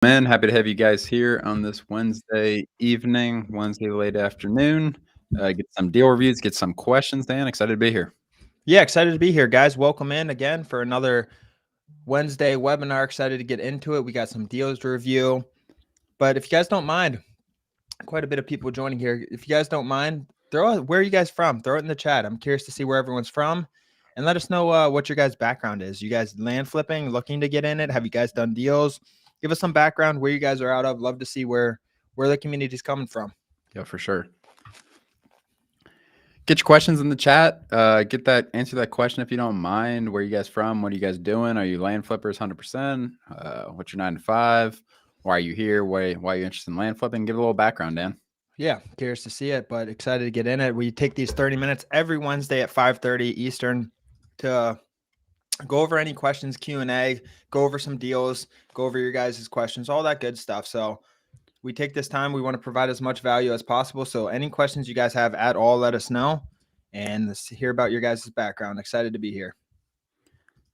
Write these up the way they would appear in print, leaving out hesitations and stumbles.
Man, happy to have you guys here on this Wednesday evening, Wednesday late afternoon. Get some deal reviews, get some questions, Dan. Excited to be here. Yeah, excited to be here, guys. Welcome in again for another Wednesday webinar. Excited to get into it. We got some deals to review. But if you guys don't mind, quite a bit of people joining here. If you guys don't mind, where are you guys from? Throw it in the chat. I'm curious to see where everyone's from. And let us know what your guys' background is. You guys land flipping, looking to get in it? Have you guys done deals? Give us some background, where you guys are out of. Love to see where the community is coming from. Yeah, for sure. Get your questions in the chat. Answer that question if you don't mind. Where are you guys from? What are you guys doing? Are you land flippers 100%? What's your 9 to 5? Why are you here? Why are you interested in land flipping? Give a little background, Dan. Yeah, curious to see it, but excited to get in it. We take these 30 minutes every Wednesday at 5:30 Eastern to go over any questions, Q&A, go over some deals, go over your guys' questions, all that good stuff. So we take this time. We want to provide as much value as possible. So any questions you guys have at all, let us know. And let's hear about your guys' background. Excited to be here.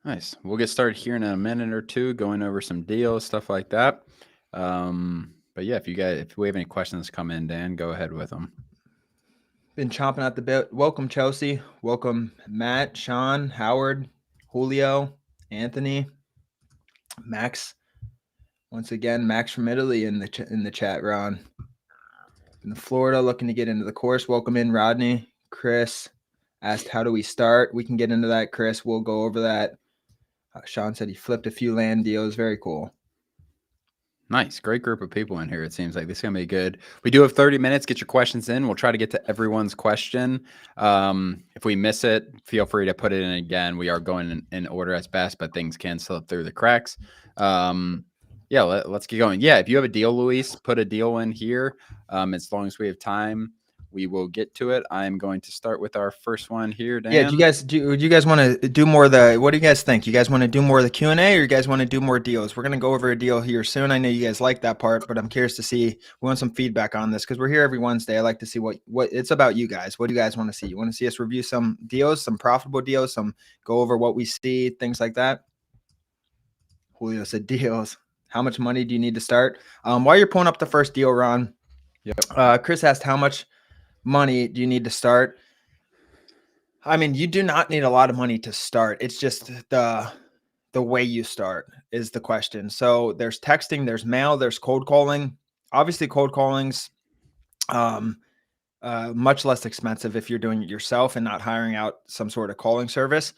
Nice. We'll get started here in a minute or two, going over some deals, stuff like that. But yeah, if we have any questions come in, Dan, go ahead with them. Been chomping at the bit. Welcome, Chelsea. Welcome, Matt, Sean, Howard, Julio, Anthony, Max. Once again, Max from Italy in the chat, Ron. In Florida, looking to get into the course. Welcome in, Rodney. Chris asked, how do we start? We can get into that, Chris. We'll go over that. Sean said he flipped a few land deals. Very cool. Nice. Great group of people in here. It seems like this is going to be good. We do have 30 minutes. Get your questions in. We'll try to get to everyone's question. If we miss it, feel free to put it in again. We are going in order as best, but things can slip through the cracks. Yeah, let's get going. Yeah, if you have a deal, Luis, put a deal in here. As long as we have time, we will get to it. I'm going to start with our first one here, Dan. Yeah, do you guys want to do more of the, what do you guys think? You guys want to do more of the Q&A, or you guys want to do more deals? We're going to go over a deal here soon. I know you guys like that part, but I'm curious to see, we want some feedback on this because we're here every Wednesday. I like to see what it's about you guys. What do you guys want to see? You want to see us review some deals, some profitable deals, some go over what we see, things like that? Julio said deals. How much money do you need to start? While you're pulling up the first deal, Ron, yep. Chris asked, how much money do you need to start? I mean, you do not need a lot of money to start. It's just the way you start is the question. So there's texting, there's mail, there's cold calling. Obviously, cold calling's much less expensive if you're doing it yourself and not hiring out some sort of calling service.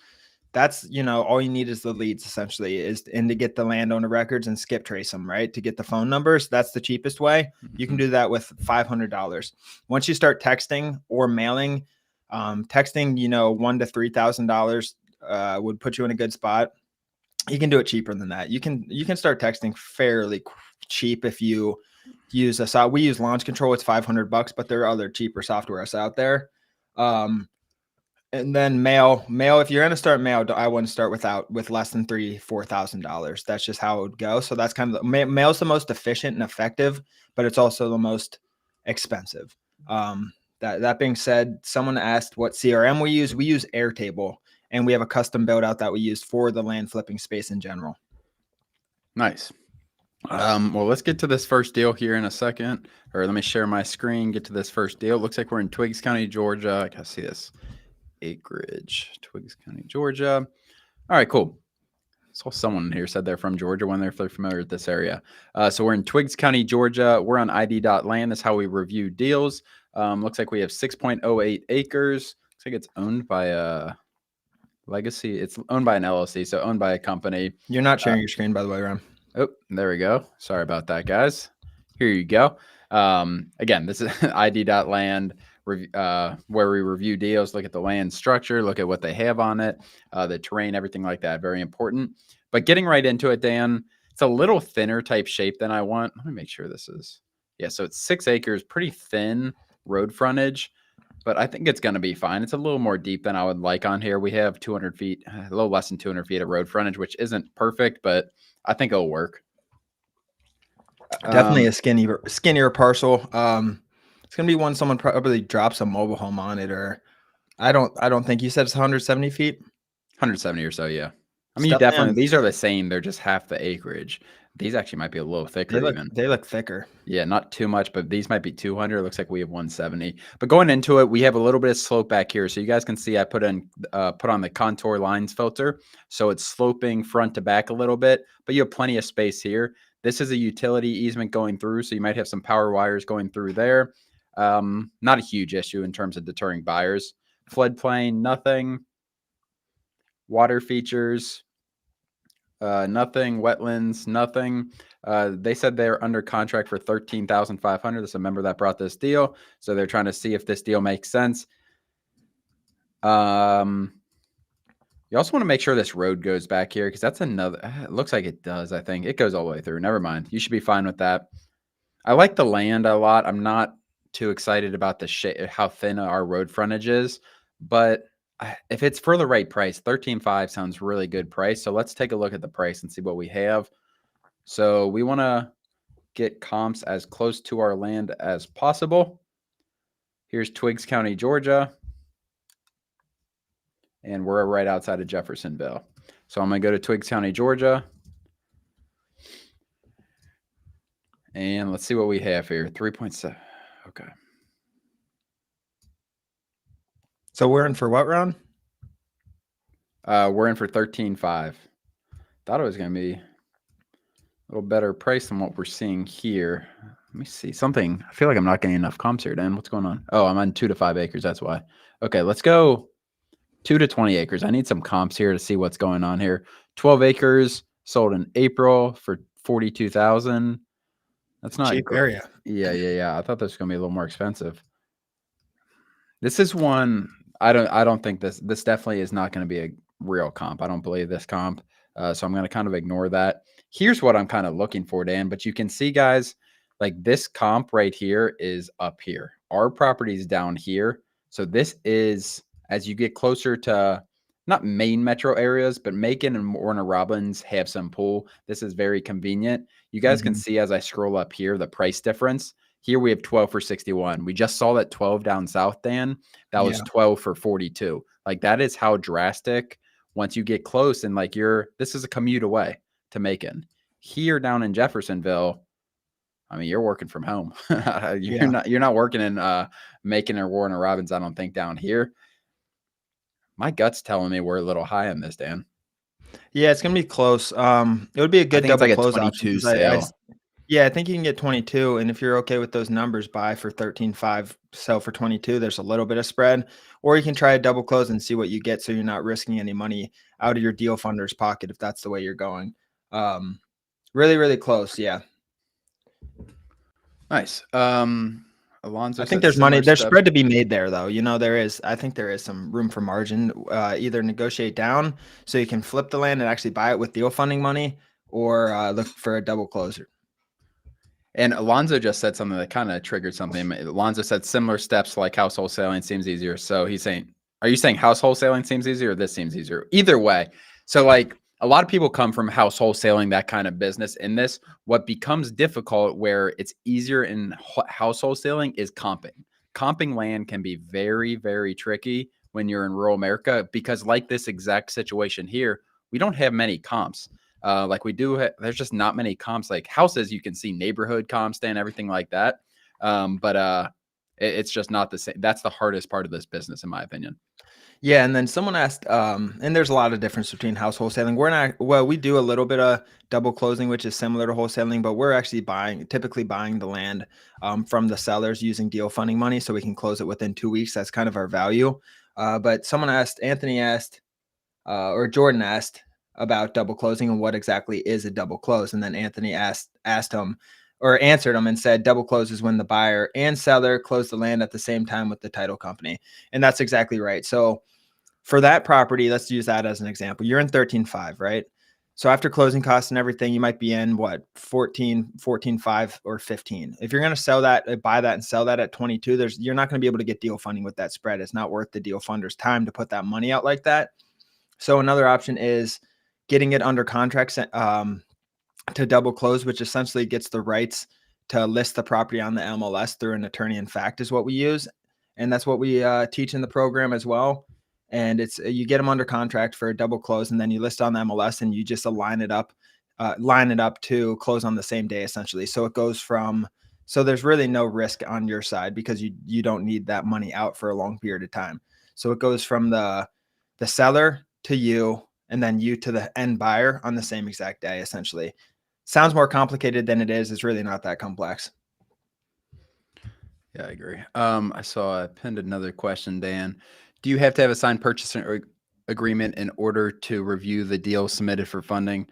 That's, all you need is the leads essentially and to get the landowner records and skip trace them, right? To get the phone numbers. That's the cheapest way. You can do that with $500. Once you start texting or mailing, texting, $1,000 to $3,000 would put you in a good spot. You can do it cheaper than that. You can start texting fairly cheap if you use we use Launch Control. It's $500, but there are other cheaper softwares out there. And then mail, if you're going to start mail, I wouldn't start with less than $4,000. That's just how it would go. So that's kind of mail's the most efficient and effective, but it's also the most expensive. That being said, someone asked what CRM we use. We use Airtable, and we have a custom build out that we use for the land flipping space in general. Nice. Well, let's get to this first deal here in a second, or let me share my screen, get to this first deal. Looks like we're in Twiggs County, Georgia. I can see this acreage, Twiggs County, Georgia. All right, cool. So someone here said they're from Georgia when they're familiar with this area. So we're in Twiggs County, Georgia. We're on ID.land. That's how we review deals. Looks like we have 6.08 acres. Looks like it's owned by a legacy. It's owned by an LLC, so owned by a company. You're not sharing your screen, by the way, Ron. Oh, there we go. Sorry about that, guys. Here you go. Again, this is ID.land, where we review deals, look at the land structure, look at what they have on it, the terrain, everything like that. Very important. But getting right into it, Dan, it's a little thinner type shape than I want. Let me make sure this is, yeah, so it's 6 acres, pretty thin road frontage, but I think it's going to be fine. It's a little more deep than I would like on here. We have 200 feet, a little less than 200 feet of road frontage, which isn't perfect, but I think it'll work. Definitely a skinnier parcel. It's gonna be one someone probably drops a mobile home on it, or I don't think you said it's 170 feet. 170 or so, yeah. I mean, you definitely, these are the same. They're just half the acreage. These actually might be a little thicker even. They look thicker. Yeah, not too much, but these might be 200. It looks like we have 170. But going into it, we have a little bit of slope back here. So you guys can see I put on the contour lines filter. So it's sloping front to back a little bit, but you have plenty of space here. This is a utility easement going through, so you might have some power wires going through there. Not a huge issue in terms of deterring buyers. Floodplain, nothing. Water features, nothing. Wetlands, nothing. They said they're under contract for $13,500. That's a member that brought this deal, so they're trying to see if this deal makes sense. You also want to make sure this road goes back here because that's another. It looks like it does. I think it goes all the way through. Never mind. You should be fine with that. I like the land a lot. I'm not too excited about the how thin our road frontage is, but if it's for the right price, 13.5 sounds really good price. So let's take a look at the price and see what we have. So we want to get comps as close to our land as possible. Here's Twiggs County, Georgia. And we're right outside of Jeffersonville. So I'm going to go to Twiggs County, Georgia. And let's see what we have here. 3.7. Okay. So we're in for what round? We're in for 13.5. Thought it was going to be a little better price than what we're seeing here. Let me see something. I feel like I'm not getting enough comps here, Dan. What's going on? Oh, I'm on 2 to 5 acres. That's why. Okay, let's go 2 to 20 acres. I need some comps here to see what's going on here. 12 acres sold in April for $42,000. That's not cheap great. area. Yeah. I thought this was gonna be a little more expensive. This is one I don't think this definitely is not going to be a real comp. I don't believe this comp. So I'm going to kind of ignore that. Here's what I'm kind of looking for, Dan. But you can see, guys, like this comp right here is up here. Our property is down here. So this is as you get closer to not main metro areas, but Macon and Warner Robins have some pull. This is very convenient. You guys can see as I scroll up here the price difference. Here we have 12 for 61. We just saw that 12 down south, Dan. That was 12 for 42. Like that is how drastic once you get close and like this is a commute away to Macon. Here down in Jeffersonville, I mean, you're working from home. You're not working in Macon or Warner Robins, I don't think, down here. My gut's telling me we're a little high on this, Dan. Yeah, it's gonna be close. It would be a good double close option. I think you can get 22, and if you're okay with those numbers, buy for 13.5, sell for 22. There's a little bit of spread, or you can try a double close and see what you get, so you're not risking any money out of your deal funder's pocket if that's the way you're going. Really, really close. Yeah. Nice. Alonzo, I think there's money. There's spread to be made there, though. You know, I think there is some room for margin. Either negotiate down so you can flip the land and actually buy it with deal funding money, or look for a double closer. And Alonzo just said something that kind of triggered something. Alonzo said similar steps like house wholesaling seems easier. So he's saying, are you saying house wholesaling seems easier or this seems easier? Either way. So like a lot of people come from house wholesaling, that kind of business. In this, what becomes difficult where it's easier in house wholesaling is comping. Comping land can be very, very tricky when you're in rural America because like this exact situation here, we don't have many comps. Like we do, there's just not many comps. Like houses, you can see neighborhood comps and everything like that. But it's just not the same. That's the hardest part of this business, in my opinion. Yeah, and then someone asked, and there's a lot of difference between house wholesaling. We do a little bit of double closing, which is similar to wholesaling, but we're actually typically buying the land from the sellers using deal funding money, so we can close it within 2 weeks. That's kind of our value. But someone asked, Anthony asked, or Jordan asked about double closing and what exactly is a double close. And then Anthony asked him or answered him and said double close is when the buyer and seller close the land at the same time with the title company. And that's exactly right. So for that property, let's use that as an example. You're in 13.5, right? So after closing costs and everything, you might be in what, 14.5 or 15. If you're going to sell that, buy that and sell that at 22, you're not going to be able to get deal funding with that spread. It's not worth the deal funder's time to put that money out like that. So another option is getting it under contract to double close, which essentially gets the rights to list the property on the MLS through an attorney in fact is what we use. And that's what we teach in the program as well. And you get them under contract for a double close and then you list on the MLS and you just align it up line it up to close on the same day, essentially. So it goes from, so there's really no risk on your side because you don't need that money out for a long period of time. So it goes from the seller to you, and then you to the end buyer on the same exact day, essentially. Sounds more complicated than it is. It's really not that complex. Yeah, I agree. I saw I pinned another question, Dan. Do you have to have a signed purchase agreement in order to review the deal submitted for funding?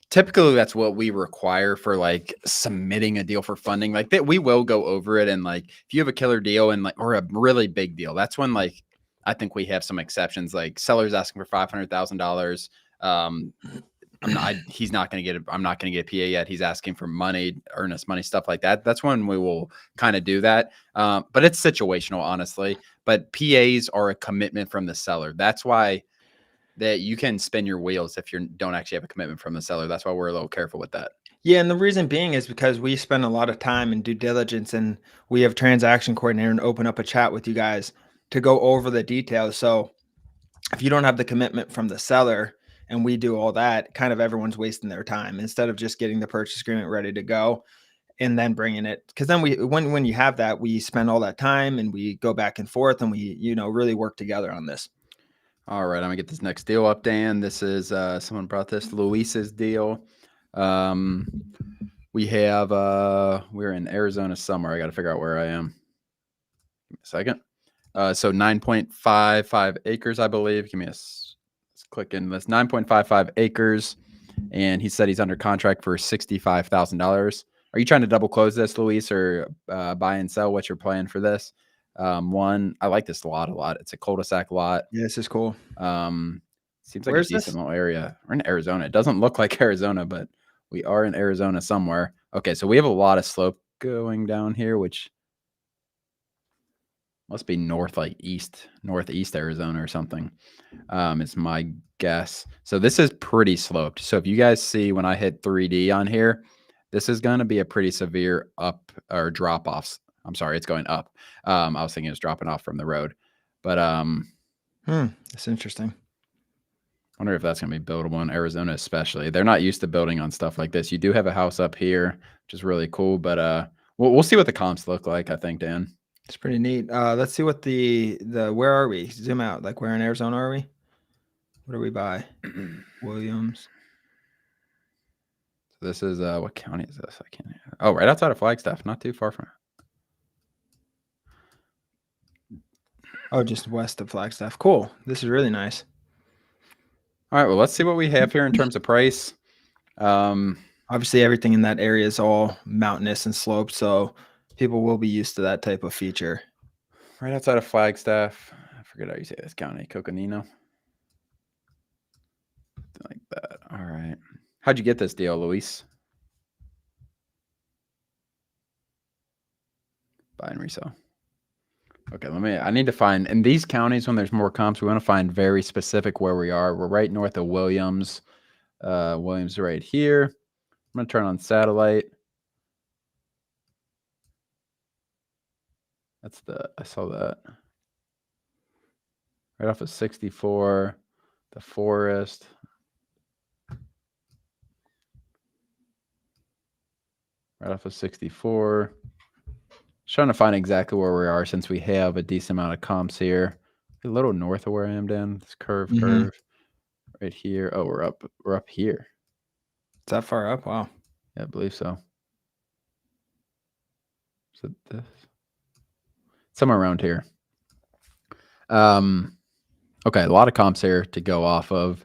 Typically, that's what we require for like submitting a deal for funding. Like that, we will go over it, and like if you have a killer deal and like or a really big deal, that's when like I think we have some exceptions. Like sellers asking for $500,000. He's not going to get it. I'm not going to get a PA yet. He's asking for money, earnest money, stuff like that. That's when we will kind of do that. But it's situational, honestly. But PAs are a commitment from the seller. That's why that you can spin your wheels if you don't actually have a commitment from the seller. That's why we're a little careful with that. Yeah, and the reason being is because we spend a lot of time in due diligence, and we have transaction coordinator and open up a chat with you guys to go over the details. So if you don't have the commitment from the seller and we do all that, kind of everyone's wasting their time instead of just getting the purchase agreement ready to go and then bringing it. Because then when you have that, we spend all that time and we go back and forth and we really work together on this. All right, I'm gonna get this next deal up, Dan. This is someone brought this Luis's deal. We have we're in Arizona somewhere. I got to figure out where I am. Give me a second. So 9.55 acres, I believe. Give me let's click in this 9.55 acres, and he said he's under contract for $65,000. Are you trying to double close this, Luis, or buy and sell? What's your plan for this? One, I like this lot a lot. It's a cul-de-sac lot. Yeah, this is cool. Seems like Where's a decent this? little area. We're in Arizona. It doesn't look like Arizona, but we are in Arizona somewhere. Okay, so we have a lot of slope going down here, which must be northeast Arizona or something. It's my guess. So this is pretty sloped. So if you guys see when I hit 3D on here, this is going to be a pretty severe up or drop offs. I'm sorry, it's going up. I was thinking it was dropping off from the road, but That's interesting. I wonder if that's going to be buildable in Arizona, especially. They're not used to building on stuff like this. You do have a house up here, which is really cool, but we'll see what the comps look like, I think, Dan. It's pretty neat. Let's see what the where are we? Zoom out. Like where in Arizona are we? What do we buy? Williams. So this is what county is this? I can't. Oh, right outside of Flagstaff, not too far from it. Oh, just west of Flagstaff. Cool. This is really nice. All right, well, let's see what we have here in terms of price. Obviously, everything in that area is all mountainous and sloped, so people will be used to that type of feature. Right outside of Flagstaff. I forget how you say this county. Coconino. Something like that. All right. How'd you get this deal, Luis? Buy and resell. Okay, I need to find, in these counties when there's more comps, we want to find very specific where we are. We're right north of Williams. Williams right here. I'm going to turn on satellite. I saw that. Right off of 64, the forest. Right off of 64. Just trying to find exactly where we are since we have a decent amount of comps here. A little north of where I am, Dan. This curve right here. Oh, we're up here. Is that far up? Wow. Yeah, I believe so. So this somewhere around here. Okay, a lot of comps here to go off of.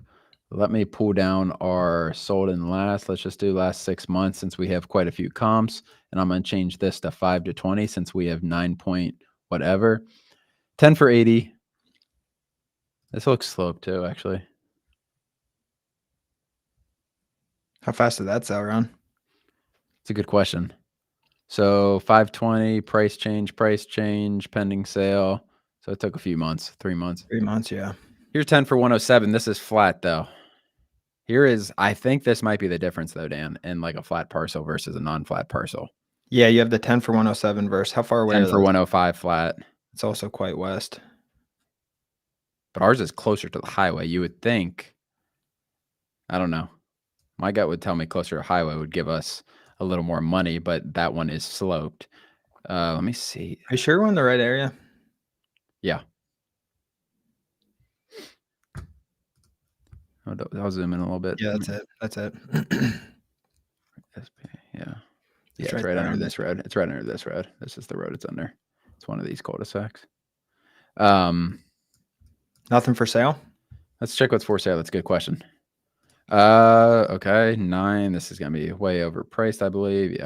Let me pull down our sold in last. Let's just do last 6 months since we have quite a few comps. And I'm going to change this to 5 to 20 since we have 9 point whatever. 10 for 80. This looks sloped too, actually. How fast did that sell, Ron? It's a good question. So 520, price change, pending sale. So it took a few months, 3 months. 3 months, yeah. Here's 10 for 107. This is flat though. I think this might be the difference though, Dan, in like a flat parcel versus a non-flat parcel. Yeah, you have the 10 for 107 verse. How far away 10 are for those? 105 flat. It's also quite west. But ours is closer to the highway. You would think. I don't know. My gut would tell me closer to highway would give us a little more money, but that one is sloped. Let me see. Are you sure we're in the right area? Yeah. I'll zoom in a little bit. Yeah, that's it. That's it. Yeah. It's It's right right there under on this it. road. It's right under this road. This is the road it's under. It's one of these cul-de-sacs. Nothing for sale? Let's check what's for sale. That's a good question. Okay, 9. This is gonna be way overpriced, I believe.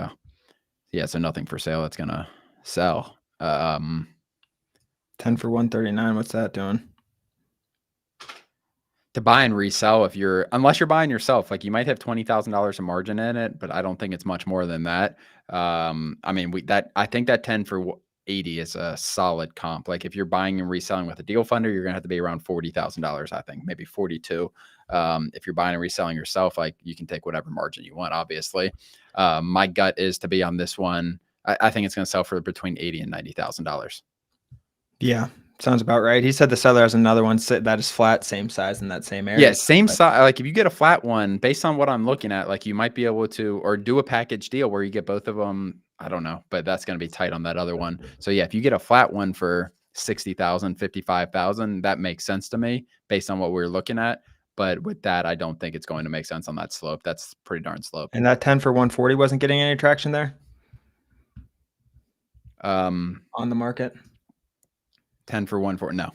Yeah. So nothing for sale. It's gonna sell. 10 for 139. What's that doing? To buy and resell, unless you're buying yourself, like you might have $20,000 of margin in it, but I don't think it's much more than that. I mean, I think that 10 for 80 is a solid comp. Like if you're buying and reselling with a deal funder, you're gonna have to be around $40,000, I think, maybe 42. If you're buying and reselling yourself, like you can take whatever margin you want, obviously. My gut is to be on this one. I think it's gonna sell for between $80,000 and $90,000. Yeah, sounds about right. He said the seller has another one that is flat, same size in that same area. Yeah, same size. Like if you get a flat one, based on what I'm looking at, like you might be able to, or do a package deal where you get both of them. I don't know, but that's going to be tight on that other one. So yeah, if you get a flat one for 60,000, 55,000, that makes sense to me based on what we're looking at. But with that, I don't think it's going to make sense on that slope. That's pretty darn slope. And that 10 for 140 wasn't getting any traction there on the market. 10 for 140. No.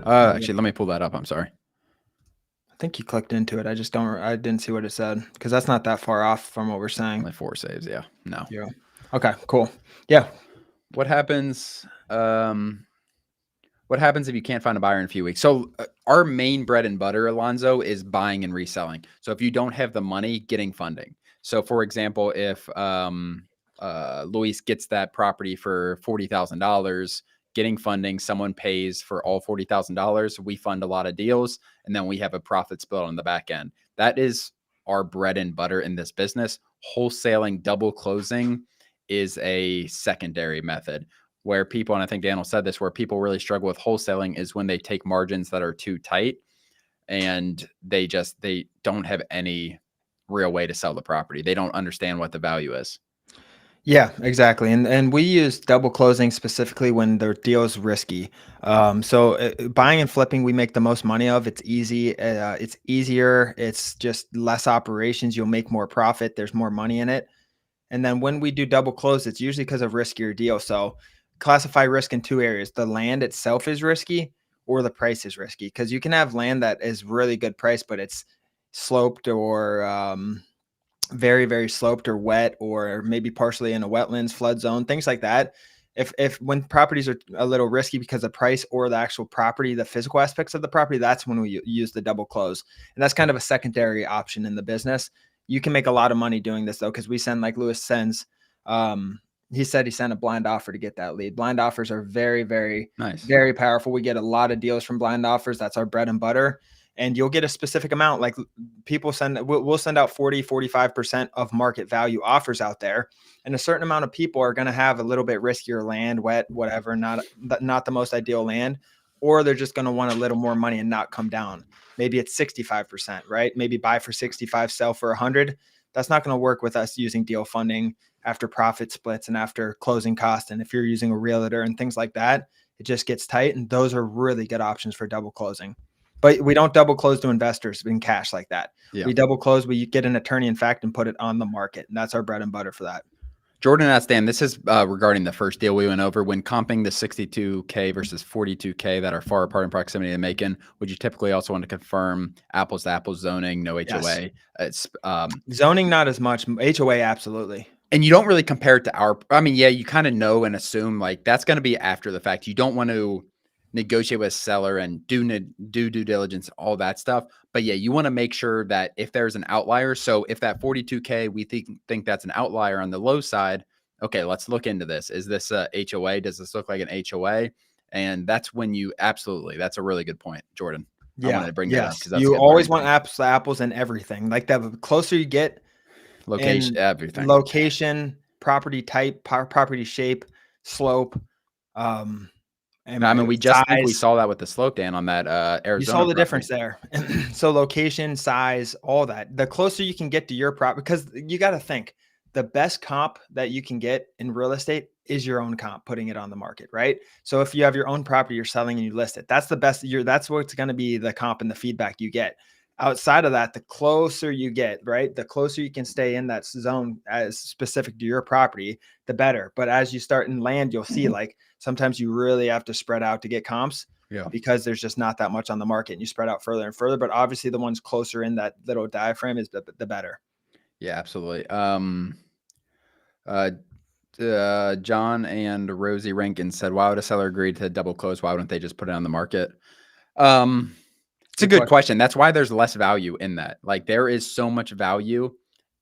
Actually, let me pull that up. I'm sorry. I think you clicked into it. I didn't see what it said because that's not that far off from what we're saying. Only 4 saves. Yeah. No. Yeah. Okay, cool. Yeah. What happens? What happens if you can't find a buyer in a few weeks? So our main bread and butter, Alonzo, is buying and reselling. So if you don't have the money, getting funding. So for example, if Luis gets that property for $40,000, getting funding, someone pays for all $40,000. We fund a lot of deals, and then we have a profit split on the back end. That is our bread and butter in this business. Wholesaling, double closing is a secondary method. Where people, and I think Daniel said this, where people really struggle with wholesaling is when they take margins that are too tight and they don't have any real way to sell the property. They don't understand what the value is. Yeah, exactly. And we use double closing specifically when the deal is risky. So buying and flipping, we make the most money of. It's easy. It's easier. It's just less operations. You'll make more profit. There's more money in it. And then when we do double close, it's usually because of riskier deal. So classify risk in 2 areas. The land itself is risky or the price is risky, because you can have land that is really good price, but it's sloped or very, very sloped or wet, or maybe partially in a wetlands, flood zone, things like that. If when properties are a little risky because of price or the actual property, the physical aspects of the property, that's when we use the double close. And that's kind of a secondary option in the business. You can make a lot of money doing this though, because we send, like Lewis sends, he said he sent a blind offer to get that lead. Blind offers are very, very Nice. very powerful. We get a lot of deals from blind offers. That's our bread and butter. And you'll get a specific amount. Like people we'll send out 40, 45% of market value offers out there. And a certain amount of people are going to have a little bit riskier land, wet, whatever, not the most ideal land, or they're just going to want a little more money and not come down. Maybe it's 65%, right? Maybe buy for 65, sell for 100. That's not going to work with us using deal funding after profit splits and after closing costs. And if you're using a realtor and things like that, it just gets tight. And those are really good options for double closing. But we don't double close to investors in cash like that. Yeah. We double close, we get an attorney in fact and put it on the market. And that's our bread and butter for that. Jordan asked Dan, this is regarding the first deal we went over. When comping the 62K versus 42K that are far apart in proximity to Macon, would you typically also want to confirm apples to apples zoning, no HOA? Yes. It's zoning, not as much. HOA, absolutely. And you don't really compare it to yeah, you kind of know and assume like that's going to be after the fact. You don't want to negotiate with a seller and do due diligence, all that stuff. But yeah, you want to make sure that if there's an outlier, so if that 42K, we think that's an outlier on the low side, okay, let's look into this. Is this a HOA? Does this look like an HOA? And that's when that's a really good point, Jordan. Yeah. I wanted to bring that up because you always want apples to apples and everything. Like that, the closer you get, location, everything, location, property type, property shape, slope, I mean, we just think we size. saw that with the slope, Dan, on that You saw Arizona the property. difference there. So location, size, all that. The closer you can get to your property, because you got to think the best comp that you can get in real estate is your own comp, putting it on the market, right? So if you have your own property you're selling and you list it, that's the best. That's what's going to be the comp and the feedback you get. Outside of that, the closer you get, right? The closer you can stay in that zone as specific to your property, the better. But as you start in land, you'll see like sometimes you really have to spread out to get comps Yeah. because there's just not that much on the market and you spread out further and further. But obviously the ones closer in that little diaphragm is the better. Yeah, absolutely. John and Rosie Rankin said, why would a seller agree to double close? Why wouldn't they just put it on the market? It's a good question. That's why there's less value in that. Like there is so much value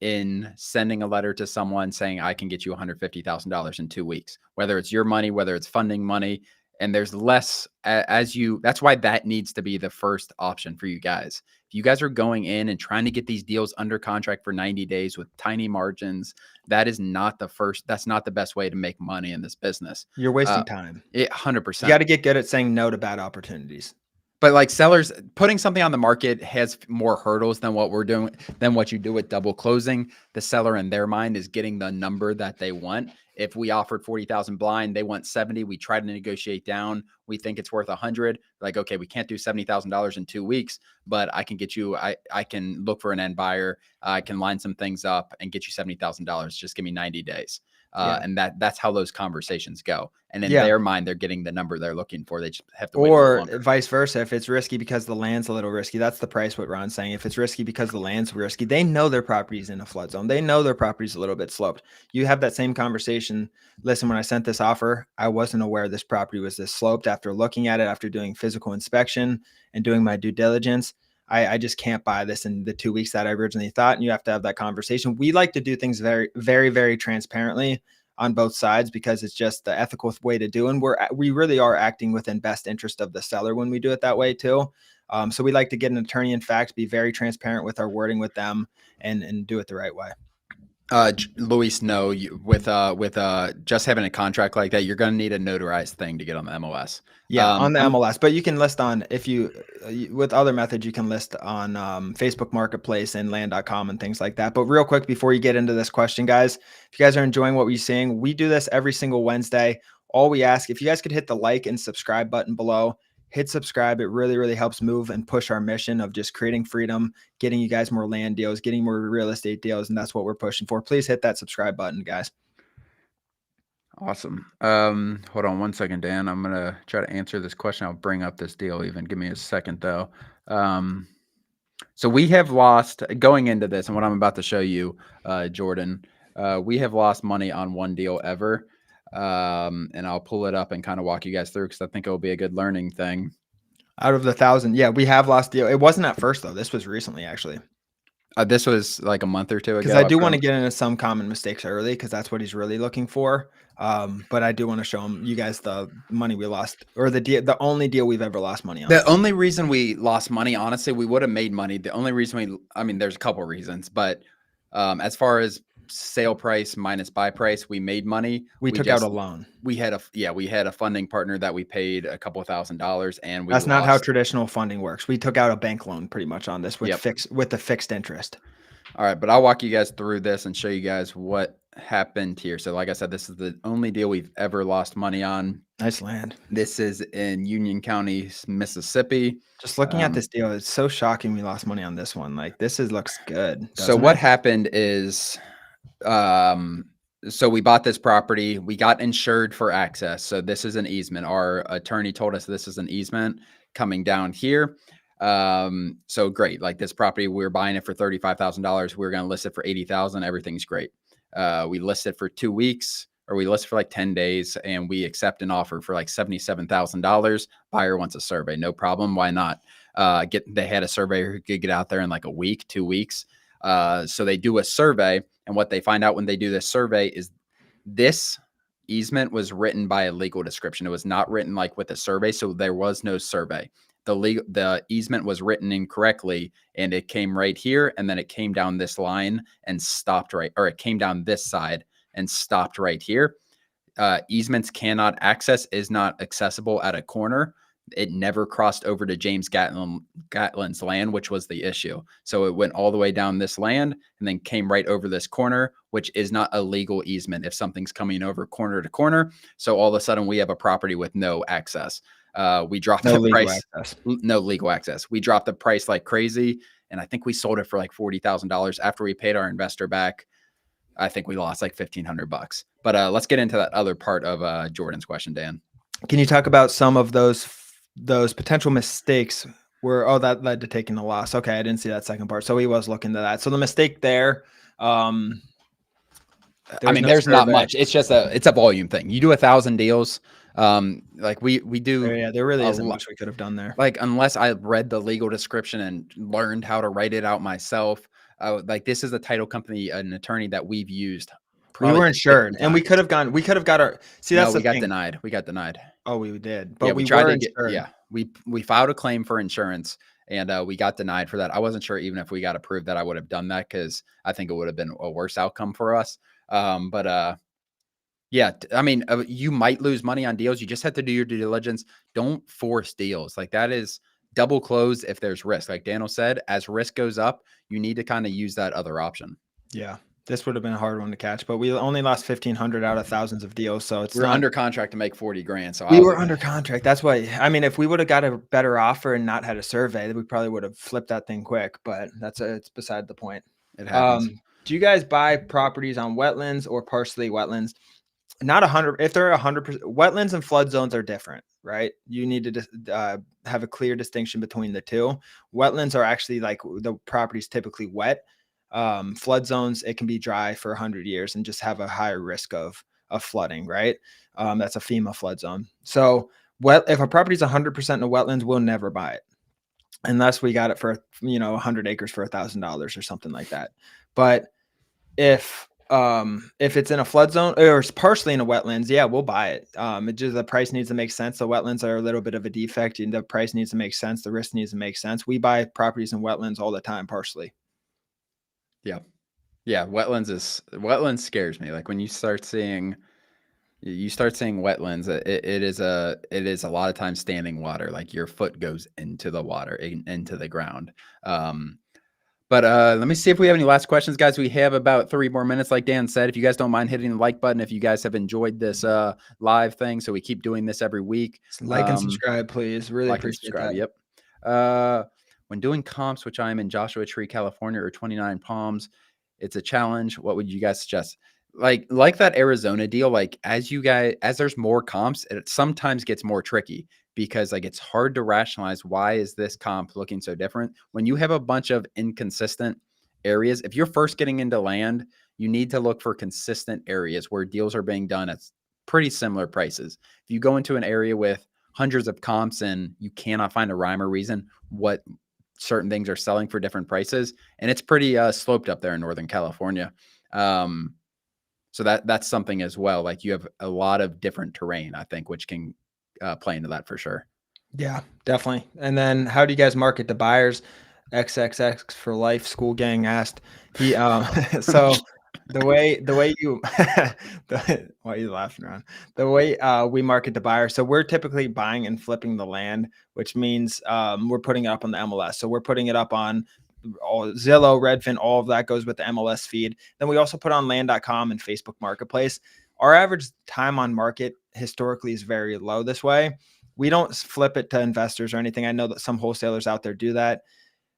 in sending a letter to someone saying, I can get you $150,000 in 2 weeks, whether it's your money, whether it's funding money. And there's less that's why that needs to be the first option for you guys. If you guys are going in and trying to get these deals under contract for 90 days with tiny margins, that's not the best way to make money in this business. You're wasting time. 100%. You got to get good at saying no to bad opportunities. But like sellers putting something on the market has more hurdles than what we're doing, than what you do with double closing. The seller in their mind is getting the number that they want. If we offered 40,000 blind, they want 70. We try to negotiate down. We think it's worth 100. Like, okay, we can't do $70,000 in 2 weeks, but I can get you, I can look for an end buyer. I can line some things up and get you $70,000. Just give me 90 days. And that's how those conversations go. And in their mind, they're getting the number they're looking for. They just have to wait a little longer. Vice versa. If it's risky because the land's a little risky, that's the price. What Ron's saying. If it's risky because the land's risky, they know their property's in a flood zone. They know their property's a little bit sloped. You have that same conversation. Listen, when I sent this offer, I wasn't aware this property was this sloped. After looking at it, after doing physical inspection and doing my due diligence, I just can't buy this in the 2 weeks that I originally thought. And you have to have that conversation. We like to do things very, very, very transparently on both sides because it's just the ethical way to do. And we really are acting within best interest of the seller when we do it that way too. So we like to get an attorney in fact, be very transparent with our wording with them and do it the right way. Luis, no, with just having a contract like that, you're going to need a notarized thing to get on the MLS. Yeah, on the MLS, but you can list on, if you, with other methods, you can list on Facebook Marketplace and land.com and things like that. But real quick, before you get into this question, guys, if you guys are enjoying what we're seeing, we do this every single Wednesday. All we ask, if you guys could hit the like and subscribe button below, hit subscribe. It really, really helps move and push our mission of just creating freedom, getting you guys more land deals, getting more real estate deals. And that's what we're pushing for. Please hit that subscribe button, guys. Awesome. Hold on 1 second, Dan. I'm going to try to answer this question. I'll bring up this deal even. Give me a second though. So we have lost going into this, and what I'm about to show you, Jordan, we have lost money on one deal ever. And I'll pull it up and kind of walk you guys through because I think it will be a good learning thing. Out of the 1,000, yeah, we have lost deal. It wasn't at first though. This was recently actually. This was like a month or two ago. Because I do want to get into some common mistakes early because that's what he's really looking for. But I do want to show him you guys the money we lost, or the only deal we've ever lost money on. The only reason we lost money, honestly, we would have made money. The only reason there's a couple of reasons, but as far as sale price minus buy price, we made money. We took out a loan. We had a funding partner that we paid a couple $1,000s, and that's not how traditional funding works. We took out a bank loan pretty much on this with the fixed interest. All right, but I'll walk you guys through this and show you guys what happened here. So like I said, this is the only deal we've ever lost money on. Nice land. This is in Union County, Mississippi. Just looking at this deal, it's so shocking we lost money on this one. Like looks good. So what happened is so we bought this property, we got insured for access. So this is an easement. Our attorney told us this is an easement coming down here. So great. Like this property, we were buying it for $35,000. We were going to list it for $80,000. Everything's great. We listed for 2 weeks, or we listed for like 10 days, and we accept an offer for like $77,000. Buyer wants a survey. No problem. Why not? They had a surveyor who could get out there in like a week, 2 weeks. So they do a survey, and what they find out when they do this survey is this easement was written by a legal description. It was not written like with a survey. So there was no survey. The easement was written incorrectly, and it came right here, and then it came down this line and stopped it came down this side and stopped right here. easements cannot access is not accessible at a corner. It never crossed over to James Gatlin's land, which was the issue. So it went all the way down this land and then came right over this corner, which is not a legal easement if something's coming over corner to corner. So all of a sudden we have a property with no access. We dropped No the legal price. access. No legal access. We dropped the price like crazy. And I think we sold it for like $40,000 after we paid our investor back. I think we lost like $1,500. But let's get into that other part of Jordan's question, Dan. Can you talk about some of those potential mistakes where, that led to taking the loss? Okay, I didn't see that second part. So he was looking to that. So the mistake there, there's not much. It's just it's a volume thing. You do 1,000 deals. Like we do. Yeah, there really isn't much we could have done there. Like unless I read the legal description and learned how to write it out myself. Like this is a title company, an attorney that we've used. We were insured, and we could have got our. See, that's we got denied. We got denied. Oh, we did, but we tried to get. Yeah, we filed a claim for insurance, and we got denied for that. I wasn't sure even if we got approved that I would have done that because I think it would have been a worse outcome for us. Yeah, I mean, you might lose money on deals. You just have to do your due diligence. Don't force deals. Like that is double close if there's risk. Like Daniel said, as risk goes up, you need to kind of use that other option. Yeah. This would have been a hard one to catch, but we only lost 1,500 out of thousands of deals. So we're under contract to make 40 grand. So we were under contract. That's why, I mean, if we would have got a better offer and not had a survey, we probably would have flipped that thing quick, but it's beside the point. It happens. Do you guys buy properties on wetlands or partially wetlands? Not 100. If they're 100%, wetlands and flood zones are different, right? You need to have a clear distinction between the two. Wetlands are actually like the property's typically wet. Flood zones, it can be dry for 100 years and just have a higher risk of flooding, right? That's a FEMA flood zone. So if a property is 100% in a wetlands, we'll never buy it unless we got it for 100 acres for $1,000 or something like that. But if it's in a flood zone or it's partially in a wetlands, yeah, we'll buy it. It just, the price needs to make sense. The wetlands are a little bit of a defect, and the price needs to make sense. The risk needs to make sense. We buy properties in wetlands all the time, partially. Yeah. Yeah. Wetlands scares me. Like when you start seeing wetlands, it is a lot of times standing water. Like your foot goes into the water, into the ground. But let me see if we have any last questions, guys. We have about 3 more minutes. Like Dan said, if you guys don't mind hitting the like button, if you guys have enjoyed this live thing, so we keep doing this every week. Like and subscribe, please. Really appreciate that. Yep. When doing comps, which I am in Joshua Tree, California, or 29 Palms, it's a challenge. What would you guys suggest? Like that Arizona deal, like as there's more comps, it sometimes gets more tricky because like it's hard to rationalize why is this comp looking so different when you have a bunch of inconsistent areas. If you're first getting into land, you need to look for consistent areas where deals are being done at pretty similar prices. If you go into an area with hundreds of comps and you cannot find a rhyme or reason what certain things are selling for different prices, and it's pretty sloped up there in Northern California. So that's something as well. Like you have a lot of different terrain, I think, which can play into that for sure. Yeah, definitely. And then how do you guys market to buyers? XXX for life. School gang asked. He so the way you why are you laughing around? The way we market to buyers. So we're typically buying and flipping the land, which means we're putting it up on the MLS. So we're putting it up on all Zillow, Redfin, all of that goes with the MLS feed. Then we also put on land.com and Facebook Marketplace. Our average time on market historically is very low this way. We don't flip it to investors or anything. I know that some wholesalers out there do that.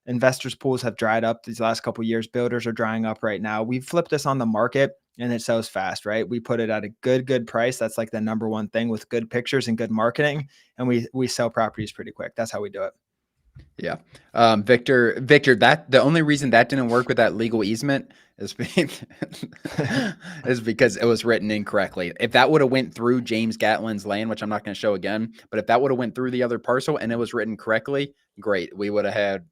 Investors' pools have dried up these last couple of years. Builders are drying up right now. We flipped this on the market and it sells fast, right? We put it at a good price. That's like the number one thing with good pictures and good marketing. And we sell properties pretty quick. That's how we do it. Yeah. Victor, that the only reason that didn't work with that legal easement is because it was written incorrectly. If that would have went through James Gatlin's land, which I'm not going to show again, but if that would have went through the other parcel and it was written correctly, great. We would have had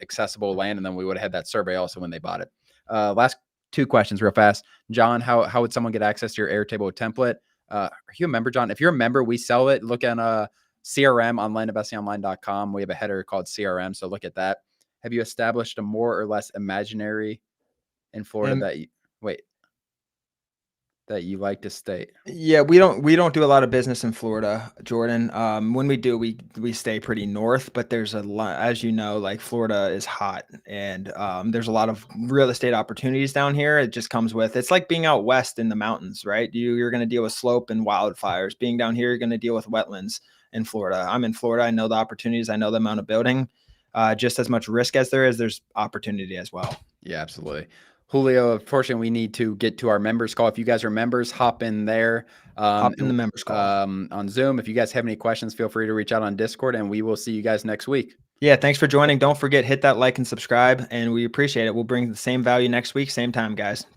accessible land, and then we would have had that survey also when they bought it. Last 2 questions real fast. John, how would someone get access to your Airtable template? Are you a member, John? If you're a member, we sell it. Look at CRM on landinvestingonline.com. We have a header called CRM, so look at that. Have you established a more or less imaginary in Florida wait? that you like to state? Yeah, we don't do a lot of business in Florida, Jordan. When we do, we stay pretty north, but there's a lot, as you know, like Florida is hot, and there's a lot of real estate opportunities down here. It just comes with it's like being out west in the mountains, right? You're going to deal with slope and wildfires. Being down here, you're going to deal with wetlands in Florida. I'm in Florida. I know the opportunities. I know the amount of building. Just as much risk as there is, there's opportunity as well. Yeah, absolutely. Julio, unfortunately, we need to get to our members call. If you guys are members, hop in there Hop in the members call. on Zoom. If you guys have any questions, feel free to reach out on Discord, and we will see you guys next week. Yeah, thanks for joining. Don't forget, hit that like and subscribe, and we appreciate it. We'll bring the same value next week, same time, guys.